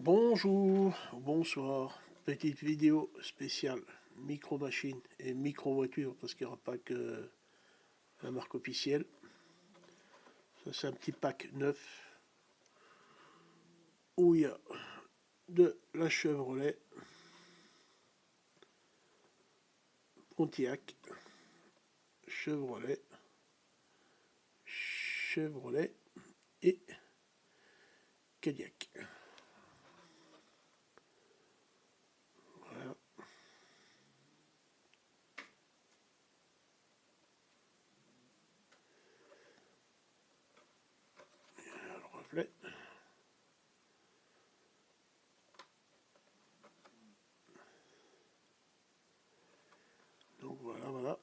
Bonjour, bonsoir, petite vidéo spéciale micro machine et micro voiture parce qu'il n'y aura pas que la marque officielle. Ça c'est un petit pack neuf où il y a de la Chevrolet, Pontiac, Chevrolet, Chevrolet et Cadillac. Voilà, le reflet. Donc voilà.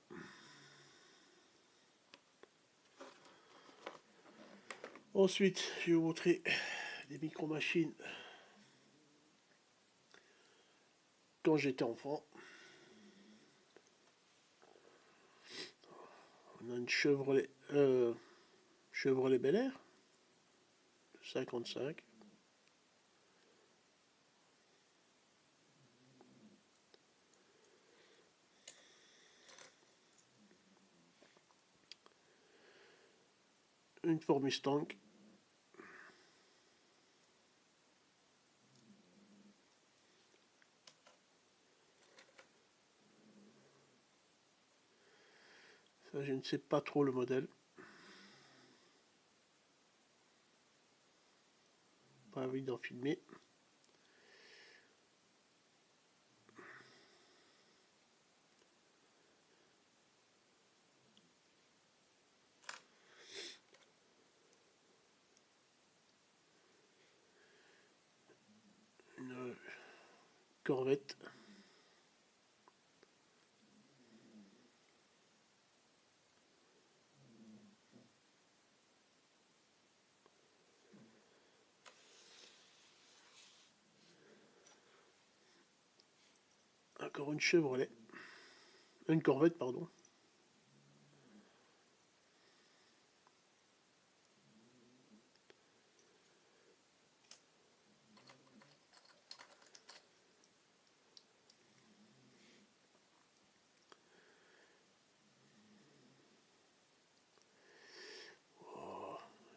Ensuite, je vais vous montrer des micro machines quand j'étais enfant. On a une Chevrolet Bel Air 55. Une Ford Mustang. Ça, je ne sais pas trop le modèle. Pas envie d'en filmer. Une Corvette. Encore une Chevrolet. Une Corvette, pardon.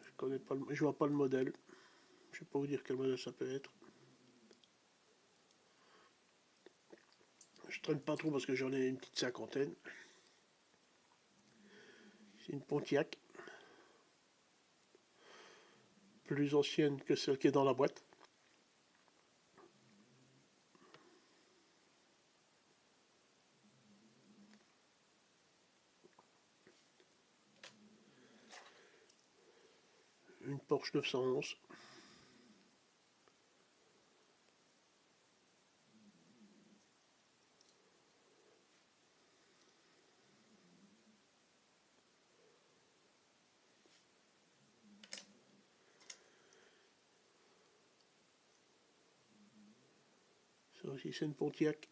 Je connais pas je vois pas le modèle. Je ne sais pas vous dire quel modèle ça peut être. Je traîne pas trop parce que j'en ai une petite cinquantaine. C'est une Pontiac. Plus ancienne que celle qui est dans la boîte. Une Porsche 911. Ça aussi c'est une Pontiac.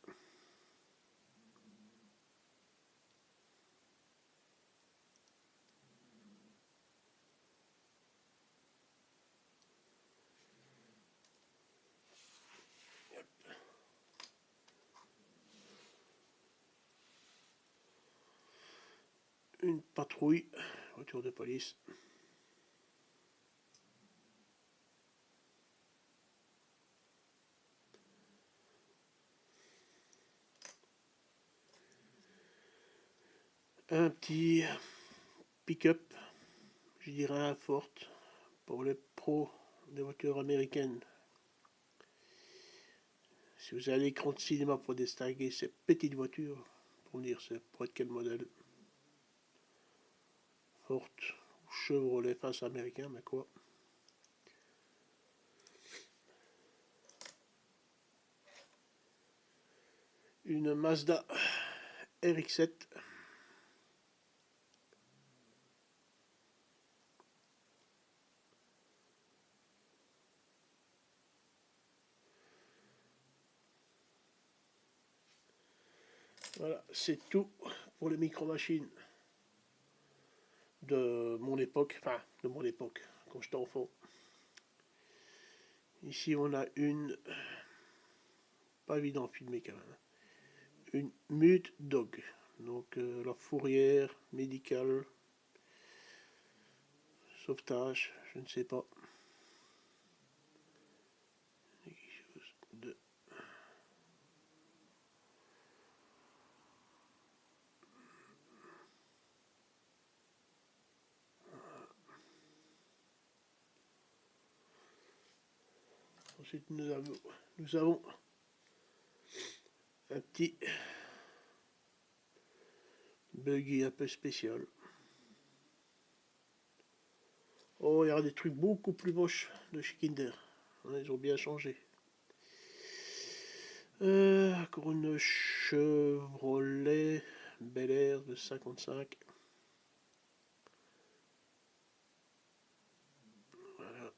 Une patrouille, voiture de police. Un petit pick-up, je dirais un Ford, pour les pros des voitures américaines. Si vous avez l'écran de cinéma pour distinguer ces petites voitures, pour dire c'est pour être quel modèle. Ford ou Chevrolet face américain, mais quoi. Une Mazda RX-7. Voilà, c'est tout pour les micro-machines de mon époque, enfin de mon époque, quand j'étais enfant. Ici on a une, pas évident à filmer quand même, une mute dog, donc la fourrière médicale, sauvetage, je ne sais pas. Quelque chose de... Ensuite nous avons un petit buggy un peu spécial. Oh, il y aura des trucs beaucoup plus moches de chez Kinder. Ils ont bien changé. Encore une Chevrolet Bel Air de 55. Voilà.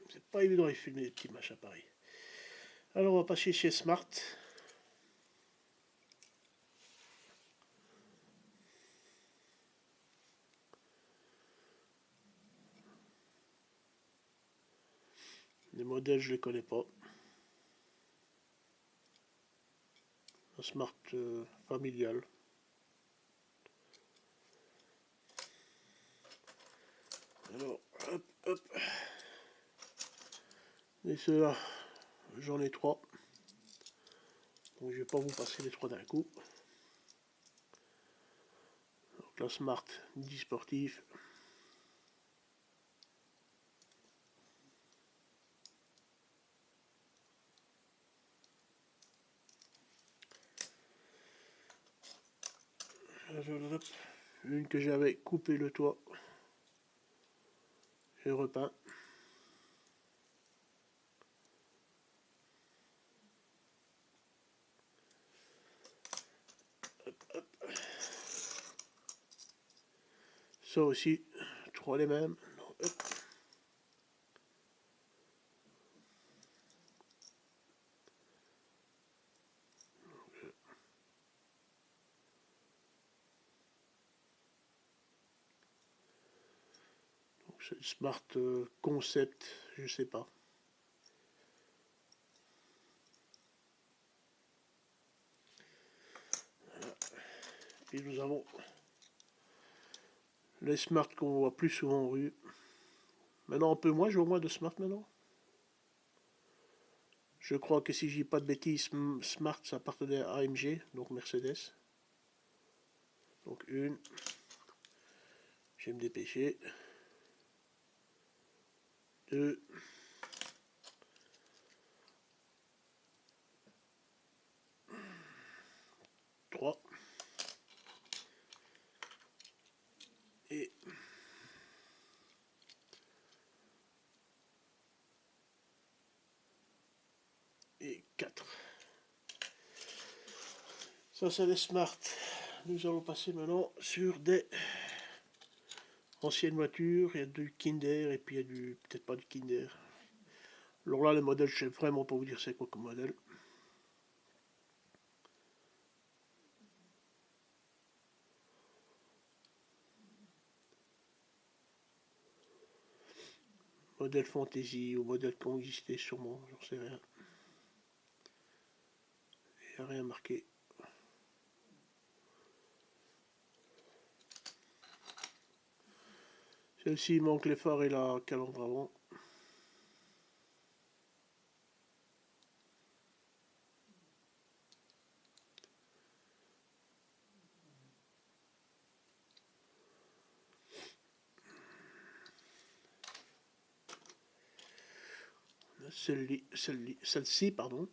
C'est pas évident de filmer des petits machins pareils. Alors on va passer chez Smart. Les modèles je les connais pas. Un Smart familial. Alors hop hop. Et ceux-là, j'en ai 3. Donc je vais pas vous passer les 3 d'un coup. Donc la Smart 10 sportif. Une que j'avais coupé le toit. J'ai repeint. Ça aussi, 3 les mêmes. Hop. C'est Smart Concept, je sais pas. Voilà. Puis nous avons les Smart qu'on voit plus souvent en rue. Maintenant un peu moins, je vois moins de Smart maintenant. Je crois que si je dis pas de bêtises, Smart ça appartenait à AMG, donc Mercedes. Donc une. Je vais me dépêcher. 2. 3. Et 4. Ça c'est les Smart. Nous allons passer maintenant sur des anciennes voitures. Il y a du Kinder et puis il y a du... peut-être pas du Kinder. Alors là, le modèle, je sais vraiment pas vous dire c'est quoi comme modèle. Modèle Fantasy ou modèle qui ont existé sûrement, j'en sais rien. Il n'y a rien marqué. Celle-ci, il manque les phares et la calandre avant. Celle-ci, pardon.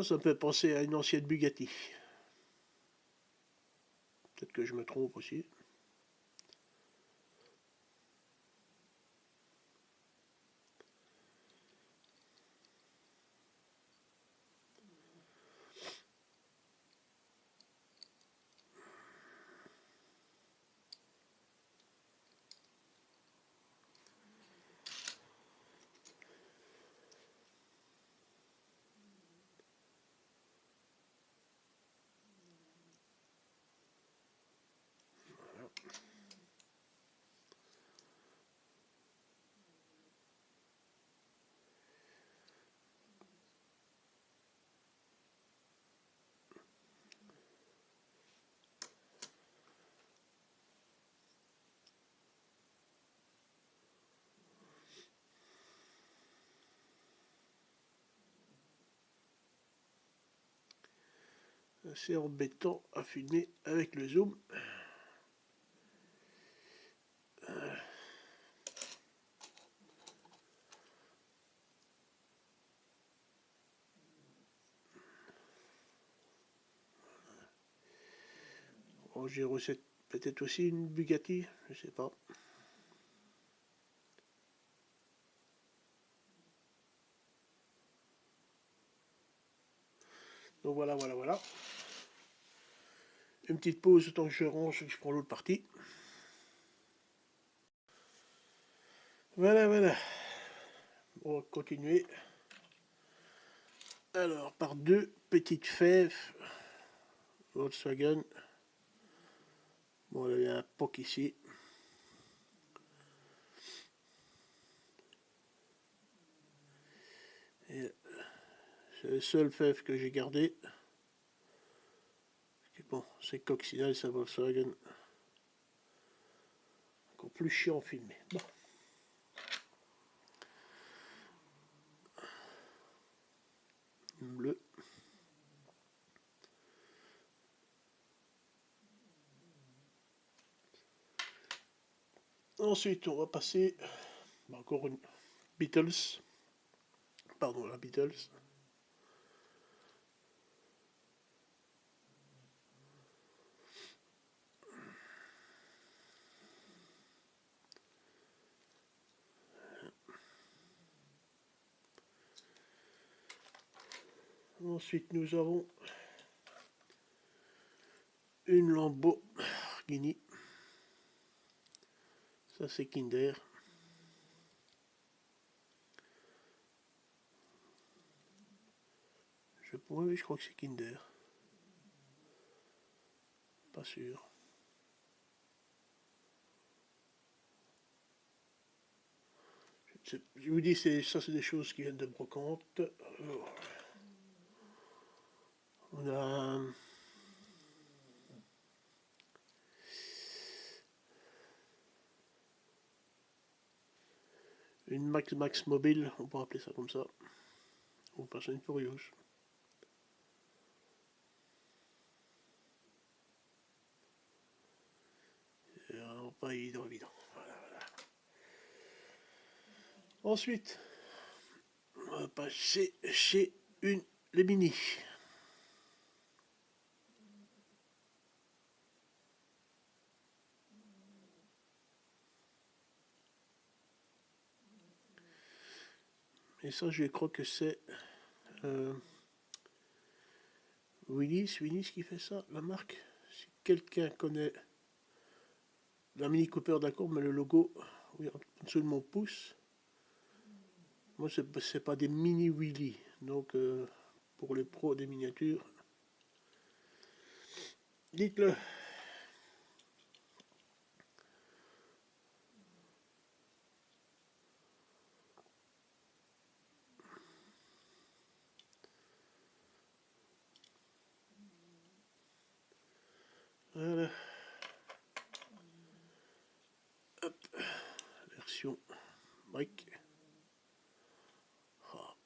Ça peut penser à une ancienne Bugatti. Peut-être que je me trompe aussi. C'est embêtant à filmer avec le zoom. Oh, j'ai reçu peut-être aussi une Bugatti, je sais pas. Donc voilà, voilà, voilà. Une petite pause, autant que je range, je prends l'autre partie. Voilà, voilà. On va continuer. Alors, par deux petites fèves. Volkswagen. Bon, il y a un POC ici. C'est le seul fève que j'ai gardé. Bon, c'est coccinelle, ça Volkswagen. Encore plus chiant à filmer. Bon. Bleu. Ensuite, on va passer encore une Beatles. Pardon, la Beatles. Ensuite, nous avons une Lamborghini. Ça, c'est Kinder. Oui, je crois que c'est Kinder. Pas sûr. Je vous dis, ça, c'est des choses qui viennent de Brocante. Alors, on a une Max Mobile, on peut appeler ça comme ça. Ou Fast and Furious. Pas évident, évident. Voilà, voilà. Ensuite, on va passer chez les Mini. Et ça, je crois que c'est Willis qui fait ça, la marque. Si quelqu'un connaît la Mini Cooper, d'accord, mais le logo, oui, en dessous de mon pouce. Moi, c'est pas des Mini Willy. Donc, pour les pros des miniatures, dites-le. Voilà. Hop. Version brique. Ah.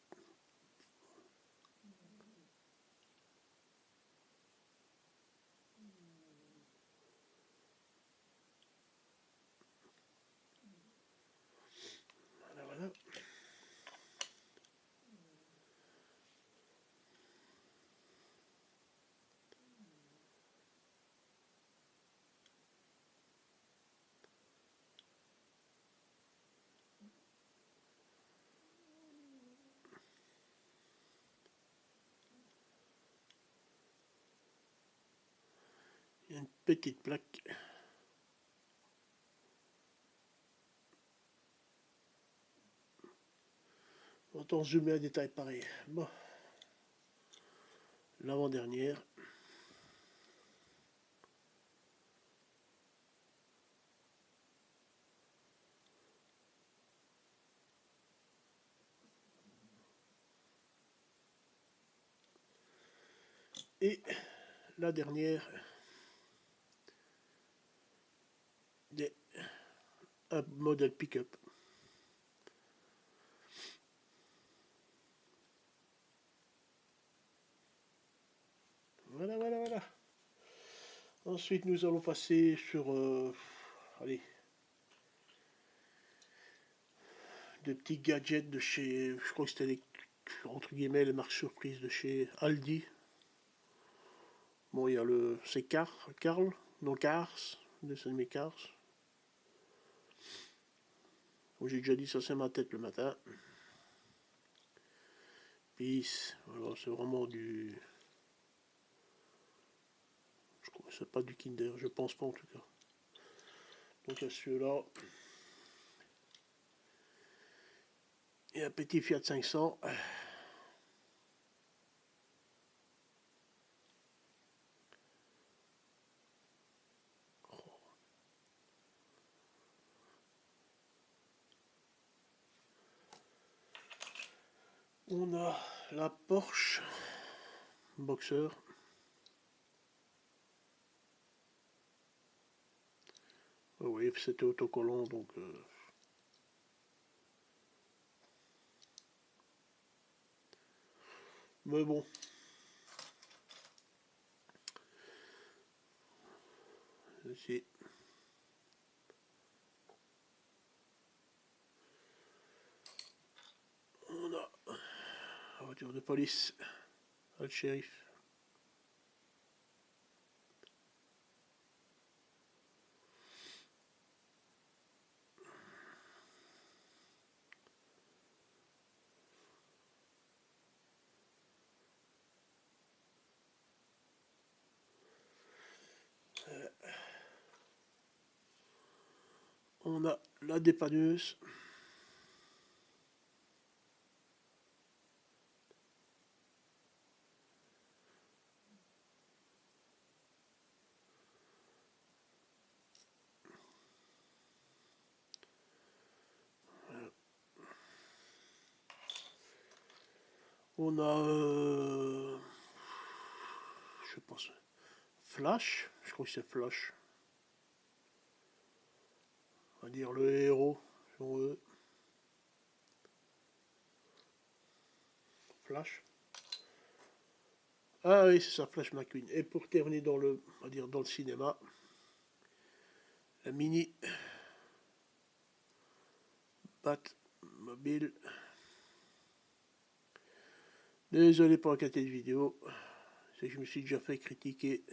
Voilà, voilà. une petite plaque. Autant zoomer un détail pareil. Bon. L'avant-dernière. Et la dernière, un modèle pick-up. Voilà, voilà, voilà. Ensuite, nous allons passer sur, allez, des petits gadgets de chez, je crois que c'était les, entre guillemets, les marques surprises de chez Aldi. Bon, il y a le, c'est Carl, non Cars, dessin animé Cars. Bon, j'ai déjà dit ça, c'est ma tête le matin. Peace, voilà, c'est vraiment du, je crois que c'est pas du Kinder, je pense pas en tout cas. Donc à celui-là, et un petit Fiat 500. On a la Porsche Boxer. Oui, c'était autocollant, donc... Mais bon. Ici. On a la voiture de police. Le shérif. On a la dépanneuse. On a... je pense... Flash. Je crois que c'est Flash. On va dire le héros, si on veut. Flash. Ah oui, c'est ça, Flash McQueen. Et pour terminer dans le, on va dire dans le cinéma, la mini Batmobile. Désolé pour la qualité de vidéo, c'est que je me suis déjà fait critiquer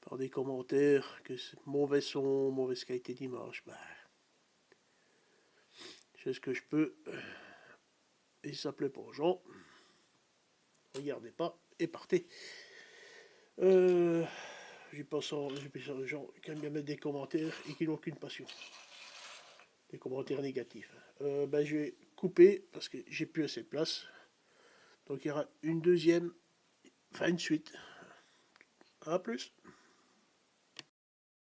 par des commentaires que c'est mauvais son, mauvaise qualité d'image. Bah, c'est ce que je peux. Et si ça plaît pas aux gens, regardez pas et partez. J'ai pas ça aux gens qui aiment bien mettre des commentaires et qui n'ont qu'une passion. Des commentaires négatifs. Ben, je vais couper parce que j'ai plus assez de place. Donc il y aura une deuxième, enfin une suite. À plus.